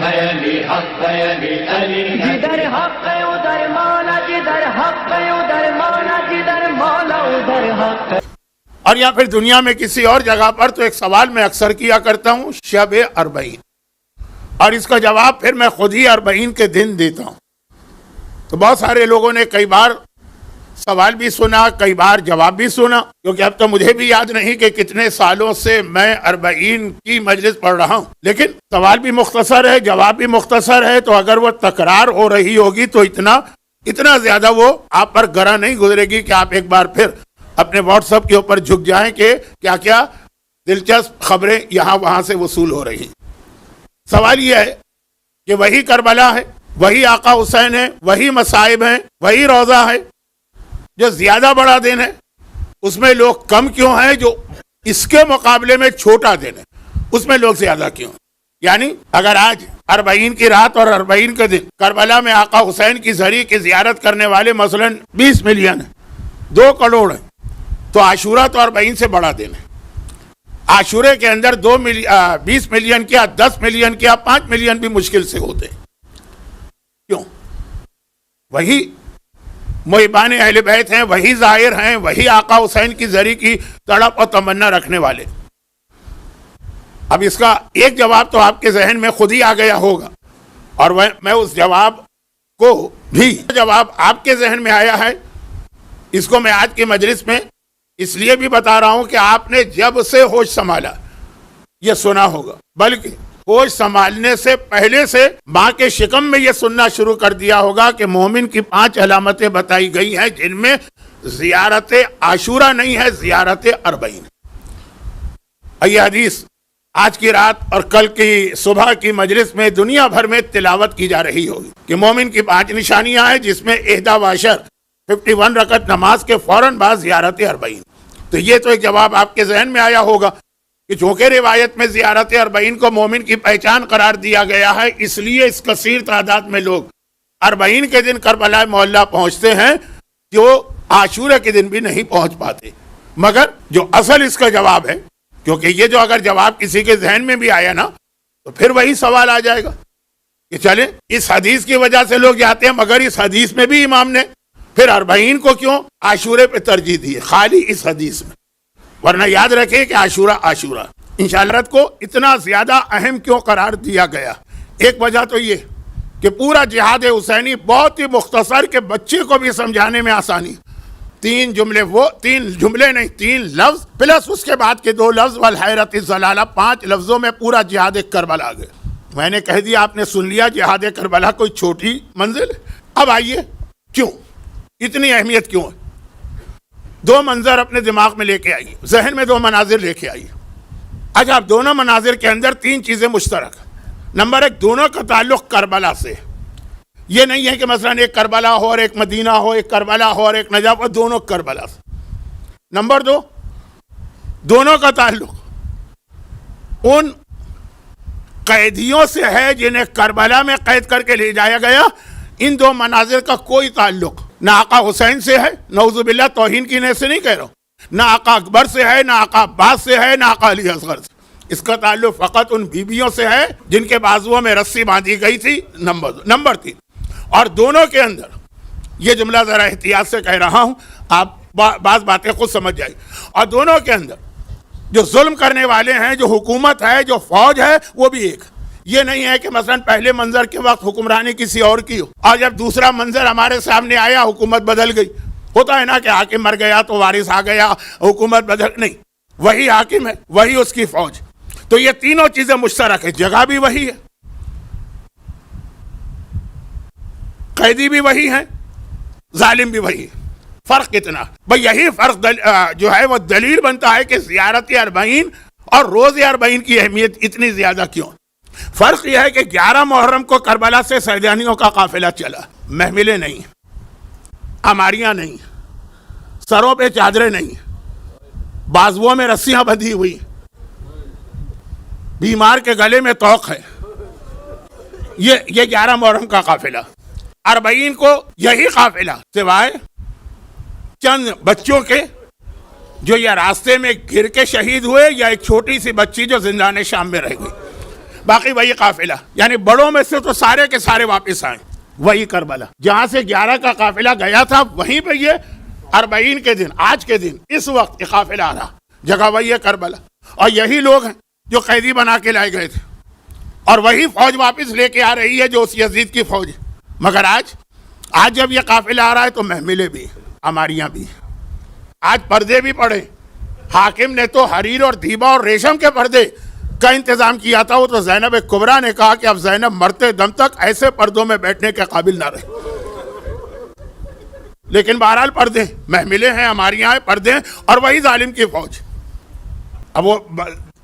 ہے علی، حق ہے علی، علی ہے، جدھر حق ہے ادھر مولا، جدھر حق ہے ادھر مولا، جدھر مولا ادھر حق ہے۔ اور یا پھر دنیا میں کسی اور جگہ پر تو ایک سوال میں اکثر کیا کرتا ہوں، شب اربعین، اور اس کا جواب پھر میں خود ہی اربعین کے دن دیتا ہوں۔ تو بہت سارے لوگوں نے کئی بار سوال بھی سنا، کئی بار جواب بھی سنا، کیونکہ اب تو مجھے بھی یاد نہیں کہ کتنے سالوں سے میں اربعین کی مجلس پڑھ رہا ہوں، لیکن سوال بھی مختصر ہے، جواب بھی مختصر ہے، تو اگر وہ تکرار ہو رہی ہوگی تو اتنا زیادہ وہ آپ پر گراں نہیں گزرے گی کہ آپ ایک بار پھر اپنے واٹس ایپ کے اوپر جھک جائیں کہ کیا کیا دلچسپ خبریں یہاں وہاں سے وصول ہو رہی۔ سوال یہ ہے کہ وہی کربلا ہے، وہی آقا حسین ہے، وہی مصائب ہیں، وہی روضہ ہے، جو زیادہ بڑا دن ہے اس میں لوگ کم کیوں ہیں، جو اس کے مقابلے میں چھوٹا دن ہے اس میں لوگ زیادہ کیوں ہیں؟ یعنی اگر آج اربعین کی رات اور اربعین کے دن کربلا میں آقا حسین کی زری کی زیارت کرنے والے مثلا 20 ملین ہیں، 2 کروڑ ہیں، تو عاشورہ تو اربعین سے بڑا دن ہے۔ عاشورے کے اندر 20 ملین کیا، 10 ملین کیا، 5 ملین بھی مشکل سے ہوتے ہیں۔ کیوں؟ وہی محبان اہل بیت ہیں، وہی ظاہر ہیں، وہی آقا حسین کی زری کی تڑپ اور تمنا رکھنے والے۔ اب اس کا ایک جواب تو آپ کے ذہن میں خود ہی آ گیا ہوگا، اور میں اس جواب کو بھی جواب آپ کے ذہن میں آیا ہے، اس کو میں آج کی مجلس میں اس لیے بھی بتا رہا ہوں کہ آپ نے جب سے ہوش سنبھالا یہ سنا ہوگا، بلکہ ہوش سنبھالنے سے پہلے سے ماں کے شکم میں یہ سننا شروع کر دیا ہوگا کہ مومن کی 5 علامتیں بتائی گئی ہیں، جن میں زیارت عاشورہ نہیں ہے، زیارت اربعین۔ یہ حدیث آج کی رات اور کل کی صبح کی مجلس میں دنیا بھر میں تلاوت کی جا رہی ہوگی کہ مومن کی 5 نشانیاں ہیں، جس میں 51 رکعت نماز کے فوراً بعد زیارت اربعین۔ تو یہ تو ایک جواب آپ کے ذہن میں آیا ہوگا کہ چونکہ روایت میں زیارت اربعین کو مومن کی پہچان قرار دیا گیا ہے، اس لیے اس کثیر تعداد میں لوگ اربعین کے دن کربلا معلیٰ پہنچتے ہیں، جو عاشورہ کے دن بھی نہیں پہنچ پاتے۔ مگر جو اصل اس کا جواب ہے، کیونکہ یہ جو اگر جواب کسی کے ذہن میں بھی آیا نا تو پھر وہی سوال آ جائے گا کہ چلیں اس حدیث کی وجہ سے لوگ جاتے ہیں، مگر اس حدیث میں بھی امام نے پھر اربعین کو کیوں عاشورے پہ ترجیح دی ہے، خالی اس حدیث میں؟ ورنہ یاد رکھیں کہ عاشورہ انشاءاللہ کو اتنا زیادہ اہم کیوں قرار دیا گیا؟ ایک وجہ تو یہ کہ پورا جہاد حسینی بہت ہی مختصر کہ بچے کو بھی سمجھانے میں آسانی، 3 جملے نہیں، 3 لفظ پلس اس کے بعد کے 2 لفظ والحیرت الضلالہ، 5 لفظوں میں پورا جہاد کربلا آ گیا۔ میں نے کہہ دیا، آپ نے سن لیا، جہاد کربلا کوئی چھوٹی منزل ہے۔ اب آئیے کیوں اتنی اہمیت کیوں ہے؟ 2 منظر اپنے دماغ میں لے کے آئیے، ذہن میں 2 مناظر لے کے آئیے۔ اچھا، اب دونوں مناظر کے اندر 3 چیزیں مشترک ہیں۔ نمبر 1، دونوں کا تعلق کربلا سے، یہ نہیں ہے کہ مثلا ایک کربلا ہو اور ایک مدینہ ہو، ایک کربلا ہو اور ایک نجف ہو، دونوں کربلا سے۔ نمبر 2، دونوں کا تعلق ان قیدیوں سے ہے جنہیں کربلا میں قید کر کے لے جایا گیا۔ ان 2 مناظر کا کوئی تعلق نہ آقا حسین سے ہے، نعوذ باللہ توہین کی نیت سے نہیں کہہ رہا ہوں، نہ آقا اکبر سے ہے، نہ آقا عباس سے ہے، نہ آقا علی اصغر سے۔ اس کا تعلق فقط ان بیویوں سے ہے جن کے بازوؤں میں رسی باندھی گئی تھی۔ نمبر 3، اور دونوں کے اندر یہ جملہ ذرا احتیاط سے کہہ رہا ہوں، آپ بعض باتیں خود سمجھ جائیں، اور دونوں کے اندر جو ظلم کرنے والے ہیں، جو حکومت ہے، جو فوج ہے، وہ بھی ایک۔ یہ نہیں ہے کہ مثلا پہلے منظر کے وقت حکمرانی کسی اور کی ہو اور جب دوسرا منظر ہمارے سامنے آیا حکومت بدل گئی۔ ہوتا ہے نا کہ حاکم مر گیا تو وارث آ گیا، حکومت بدل، نہیں، وہی حاکم ہے، وہی اس کی فوج۔ تو یہ تینوں چیزیں مشترک ہے، جگہ بھی وہی ہے، قیدی بھی وہی ہیں، ظالم بھی وہی ہے۔ فرق کتنا؟ بھئی یہی فرق جو ہے وہ دلیل بنتا ہے کہ زیارت اربعین اور روز اربعین کی اہمیت اتنی زیادہ کیوں۔ فرق یہ ہے کہ 11 محرم کو کربلا سے سیدانیوں کا قافلہ چلا، محملیں نہیں، اماریاں نہیں، سروں پہ چادریں نہیں، بازوؤں میں رسیاں بندھی ہوئی، بیمار کے گلے میں توق ہے، یہ 11 محرم کا قافلہ۔ اربعین کو یہی قافلہ سوائے چند بچوں کے جو یا راستے میں گر کے شہید ہوئے یا ایک چھوٹی سی بچی جو زندان شام میں رہ گئی، باقی وہی قافلہ، یعنی بڑوں میں سے تو سارے کے سارے واپس آئے، وہی کربلا جہاں سے 11 کا قافلہ گیا تھا وہیں پہ یہ 40 کے دن، آج کے دن اس وقت یہ قافلہ آ رہا، جگہ وہی ہے کربلا، اور یہی لوگ ہیں جو قیدی بنا کے لائے گئے تھے، اور وہی فوج واپس لے کے آ رہی ہے جو اس یزید کی فوج ہے۔ مگر آج جب یہ قافلہ آ رہا ہے تو محملیں بھی، اماریاں بھی، آج پردے بھی پڑے، حاکم نے تو حریر اور دیبا اور ریشم کے پردے کا انتظام کیا تھا، وہ تو زینب کبریٰ نے کہا کہ اب زینب مرتے دم تک ایسے پردوں میں بیٹھنے کے قابل نہ رہے، لیکن بہرحال پردے، محملیں ہیں، ہماریاں ہیں، پردے ہیں، اور وہی ظالم کی فوج۔ اب وہ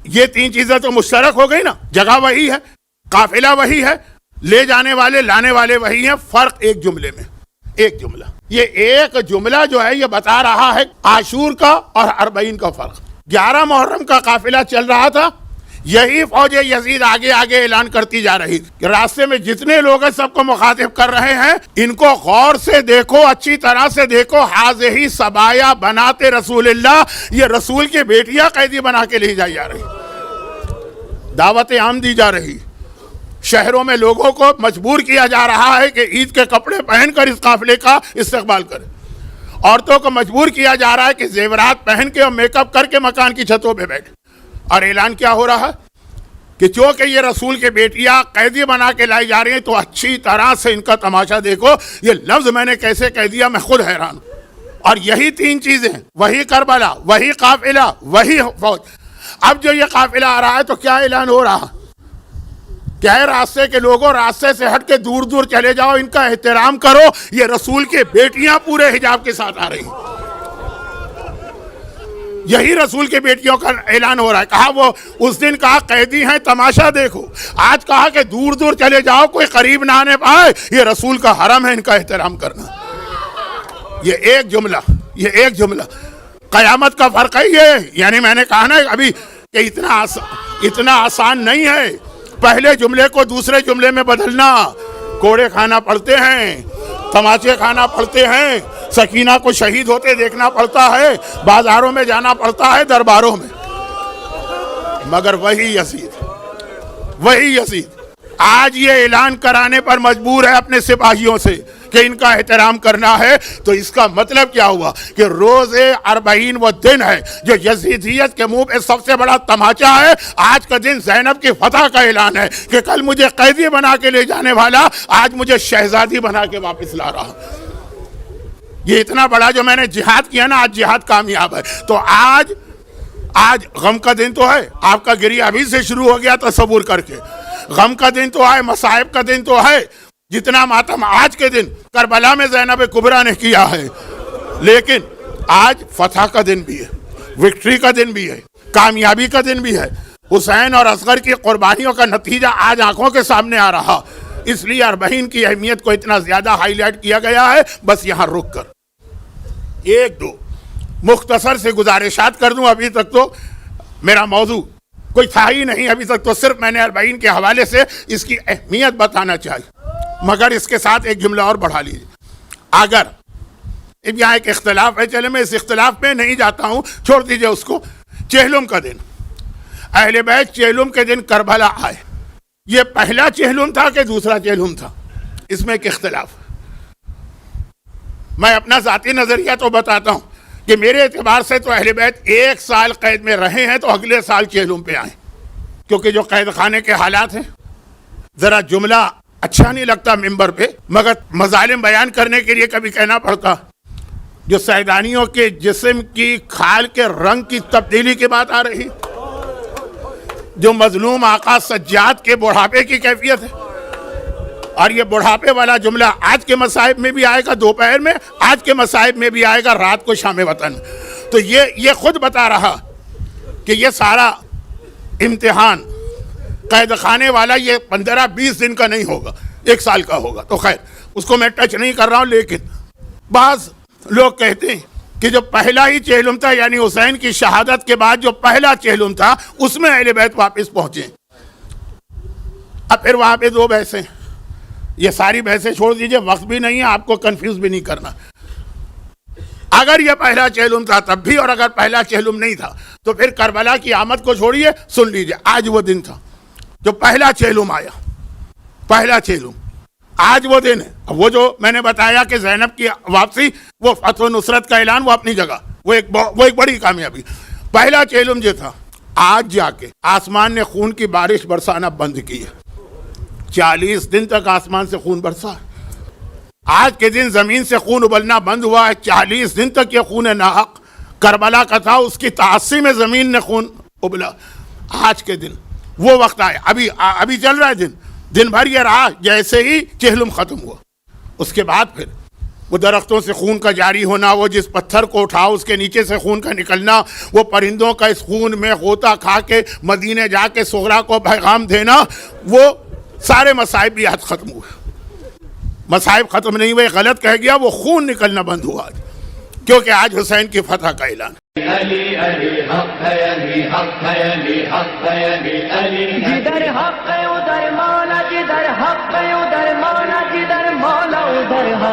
یہ 3 چیزیں تو مشترک ہو گئی نا، جگہ وہی ہے، قافلہ وہی ہے، لے جانے والے لانے والے وہی ہیں، فرق ایک جملے میں، ایک جملہ، یہ ایک جملہ جو ہے یہ بتا رہا ہے عاشور کا اور 40 کا فرق۔ 11 محرم کا قافلہ چل رہا تھا، یہی فوج یزید آگے آگے اعلان کرتی جا رہی تھی کہ راستے میں جتنے لوگ ہیں سب کو مخاطب کر رہے ہیں، ان کو غور سے دیکھو، اچھی طرح سے دیکھو، حاضہی سبایا بناتے رسول اللہ، یہ رسول کی بیٹیاں قیدی بنا کے لے جائی جا رہی، دعوت عام دی جا رہی، شہروں میں لوگوں کو مجبور کیا جا رہا ہے کہ عید کے کپڑے پہن کر اس قافلے کا استقبال کریں، عورتوں کو مجبور کیا جا رہا ہے کہ زیورات پہن کے اور میک اپ کر کے مکان کی چھتوں پہ بیٹھے، اور اعلان کیا ہو رہا کہ چونکہ یہ رسول کے بیٹیاں قیدی بنا کے لائی جا رہی ہیں تو اچھی طرح سے ان کا تماشا دیکھو، یہ لفظ میں نے کیسے کہہ دیا میں خود حیران ہوں۔ اور یہی 3 چیزیں، وہی کربلا، وہی قافلہ، وہی فوج۔ اب جو یہ قافلہ آ رہا ہے تو کیا اعلان ہو رہا کیا ہے؟ راستے کے لوگوں، راستے سے ہٹ کے دور دور چلے جاؤ، ان کا احترام کرو، یہ رسول کے بیٹیاں پورے حجاب کے ساتھ آ رہی ہیں۔ یہی رسول کے بیٹیوں کا اعلان ہو رہا ہے۔ کہا وہ اس دن کہا قیدی ہیں تماشا دیکھو، آج کہا کہ دور دور چلے جاؤ، کوئی قریب نہ آنے پائے، یہ رسول کا حرم ہے، ان کا احترام کرنا۔ یہ ایک جملہ، یہ ایک جملہ قیامت کا فرق ہے یہ، یعنی میں نے کہا نا ابھی کہ اتنا آسان نہیں ہے پہلے جملے کو دوسرے جملے میں بدلنا، کوڑے کھانا پڑتے ہیں، تماچے کھانا پڑتے ہیں، سکینہ کو شہید ہوتے دیکھنا پڑتا ہے، بازاروں میں جانا پڑتا ہے، درباروں میں، مگر وہی یزید آج یہ اعلان کرانے پر مجبور ہے اپنے سپاہیوں سے کہ ان کا احترام کرنا ہے۔ تو اس کا مطلب کیا ہوا کہ روز 40 وہ دن ہے جو یزیدیت کے منہ پہ سب سے بڑا تماچا ہے۔ آج کا دن زینب کی فتح کا اعلان ہے کہ کل مجھے قیدی بنا کے لے جانے والا آج مجھے شہزادی بنا کے واپس لا رہا۔ یہ اتنا بڑا جو میں نے جہاد کیا نا، آج جہاد کامیاب ہے۔ تو آج غم کا دن تو ہے، آپ کا گریہ ابھی سے شروع ہو گیا تصور کر کے، غم کا دن تو ہے، مصائب کا دن تو ہے، جتنا ماتم آج کے دن کربلا میں زینب کبریٰ نے کیا ہے، لیکن آج فتح کا دن بھی ہے، وکٹری کا دن بھی ہے، کامیابی کا دن بھی ہے۔ حسین اور اصغر کی قربانیوں کا نتیجہ آج آنکھوں کے سامنے آ رہا، اس لیے 40 کی اہمیت کو اتنا زیادہ ہائی لائٹ کیا گیا ہے۔ بس یہاں رک کر 1-2 مختصر سے گزارشات کر دوں، ابھی تک تو میرا موضوع کوئی تھا ہی نہیں، ابھی تک تو صرف میں نے 40 کے حوالے سے اس کی اہمیت بتانا چاہیے، مگر اس کے ساتھ ایک جملہ اور بڑھا لیجیے۔ اگر یہاں ایک اختلاف ہے، چلے میں اس اختلاف میں نہیں جاتا ہوں، چھوڑ دیجئے اس کو۔ چہلم کا دن، اہل بیت چہلم کے دن کربلا آئے، یہ پہلا چہلم تھا کہ دوسرا چہلم تھا؟ اس میں ایک اختلاف۔ میں اپنا ذاتی نظریہ تو بتاتا ہوں کہ میرے اعتبار سے تو اہل بیت 1 سال قید میں رہے ہیں تو اگلے سال چہلم پہ آئیں، کیونکہ جو قید خانے کے حالات ہیں، ذرا جملہ اچھا نہیں لگتا ممبر پہ، مگر مظالم بیان کرنے کے لیے کبھی کہنا پڑتا۔ جو سیدانیوں کے جسم کی کھال کے رنگ کی تبدیلی کی بات آ رہی، جو مظلوم آقا سجاد کے بڑھاپے کی کیفیت ہے، اور یہ بڑھاپے والا جملہ آج کے مصائب میں بھی آئے گا، دوپہر میں آج کے مصائب میں بھی آئے گا، رات کو شام وطن۔ تو یہ خود بتا رہا کہ یہ سارا امتحان قید خانے والا یہ 15-20 دن کا نہیں ہوگا، 1 سال کا ہوگا۔ تو خیر اس کو میں ٹچ نہیں کر رہا ہوں، لیکن بعض لوگ کہتے ہیں کہ جو پہلا ہی چہلم تھا، یعنی حسین کی شہادت کے بعد جو پہلا چہلم تھا، اس میں اہل بیت واپس پہنچے۔ اب پھر وہاں پہ 2 بحثیں، یہ ساری بحثیں چھوڑ دیجئے، وقت بھی نہیں ہے، آپ کو کنفیوز بھی نہیں کرنا۔ اگر یہ پہلا چہلم تھا تب بھی، اور اگر پہلا چہلم نہیں تھا تو پھر کربلا کی آمد کو چھوڑیے، سن لیجئے، آج وہ دن تھا جو پہلا چیلم آیا، پہلا چیلم، آج وہ دن ہے. اب وہ جو میں نے بتایا کہ زینب کی واپسی، وہ فتح و نصرت کا اعلان، وہ اپنی جگہ، وہ ایک بڑی کامیابی. پہلا چیلم جو تھا، آج جا کے آسمان نے خون کی بارش برسانا بند کی ہے. 40 دن تک آسمان سے خون برسا. آج کے دن زمین سے خون ابلنا بند ہوا ہے. 40 دن تک یہ خون ناحق کربلا کا تھا، اس کی تعصی میں زمین نے خون ابلا. آج کے دن وہ وقت آئے، ابھی چل رہا ہے دن بھر یہ رہا. جیسے ہی چہلم ختم ہوا، اس کے بعد پھر وہ درختوں سے خون کا جاری ہونا، وہ جس پتھر کو اٹھاؤ اس کے نیچے سے خون کا نکلنا، وہ پرندوں کا اس خون میں غوطہ کھا کے مدینے جا کے صغرا کو پیغام دینا، وہ سارے مصائب بھی آج ختم ہوئے. مصائب ختم نہیں ہوئے، غلط کہہ گیا، وہ خون نکلنا بند ہوا آج، کیونکہ آج حسین کی فتح کا اعلان. علی علی حق ہے، علی حق ہے، علی حق ہے، علی علی جدھر حق ہے ادھر مولا، جدھر حق ہے ادھر مولا، جدھر مولا ادھر حق.